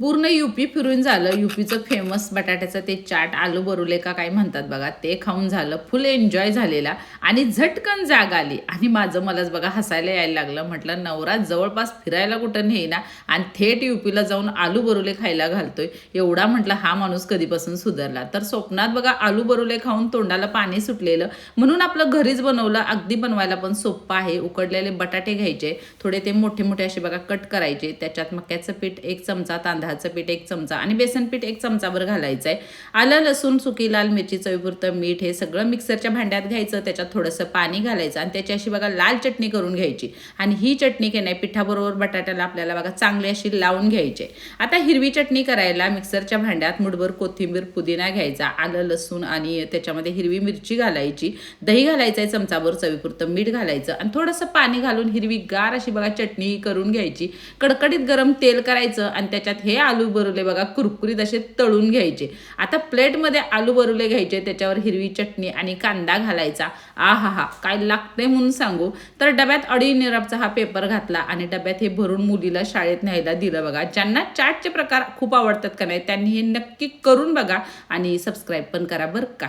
पूर्ण यूपी फिरून झालं. यूपीचं फेमस बटाट्याचं ते चाट आलू बरुले का काय म्हणतात बघा, ते खाऊन झालं. फुल एन्जॉय झालेला आणि झटकन जाग आली आणि माझं मलाच बघा हसायला यायला लागलं. म्हटलं नवरा जवळपास फिरायला कुठं नेईना आणि थेट यूपीला जाऊन आलू बरुले खायला घालतोय. एवढा म्हटलं हा माणूस कधीपासून सुधारला. तर स्वप्नात बघा आलू बरुले खाऊन तोंडाला पाणी सुटलेलं, म्हणून आपलं घरीच बनवलं. अगदी बनवायला पण सोपं आहे. उकडलेले बटाटे घ्यायचे, थोडे ते मोठे मोठे असे बघा कट करायचे. त्याच्यात मक्याचं पीठ 1 चमचा, तांदळाचं पीठ 1 चमचा आणि बेसन पीठ 1 चमचाभर घालायचं आहे. आलं, लसूण, सुकी लाल मिरची, चवीपुरतं मीठ हे सगळं मिक्सरच्या भांड्यात घ्यायचं. त्याच्यात थोडंसं पाणी घालायचं आणि त्याची अशी बघा लाल चटणी करून घ्यायची. आणि ही चटणी की नाही पिठाबरोबर बटाट्याला आपल्याला बघा चांगली अशी लावून घ्यायची. आता हिरवी चटणी करायला मिक्सरच्या भांड्यात मुठभर कोथिंबीर, पुदिना घ्यायचा, आलं, लसूण आणि त्याच्यामध्ये हिरवी मिरची घालायची, दही घालायचं आहे चमचाभर, चवीपुरतं मीठ घालायचं आणि थोडंसं पाणी घालून हिरवी गार अशी बघा चटणी करून घ्यायची. कडकडीत गरम तेल करायचं आणि त्याच्यात हे आलू बरुले बघा कुरकुरीत असे तळून घ्यायचे. आता प्लेटमध्ये आलू बरुले घ्यायचे, त्याच्यावर हिरवी चटणी आणि कांदा घालायचा. आहा काय लागते म्हणून सांगू. तर डब्यात अडी निरापचा हा पेपर घातला आणि डब्यात हे भरून मुलीला शाळेत न्यायला दिलं बघा. ज्यांना चाटचे प्रकार खूप आवडतात का नाही त्यांनी हे नक्की करून बघा आणि सबस्क्राईब पण करा बरं का.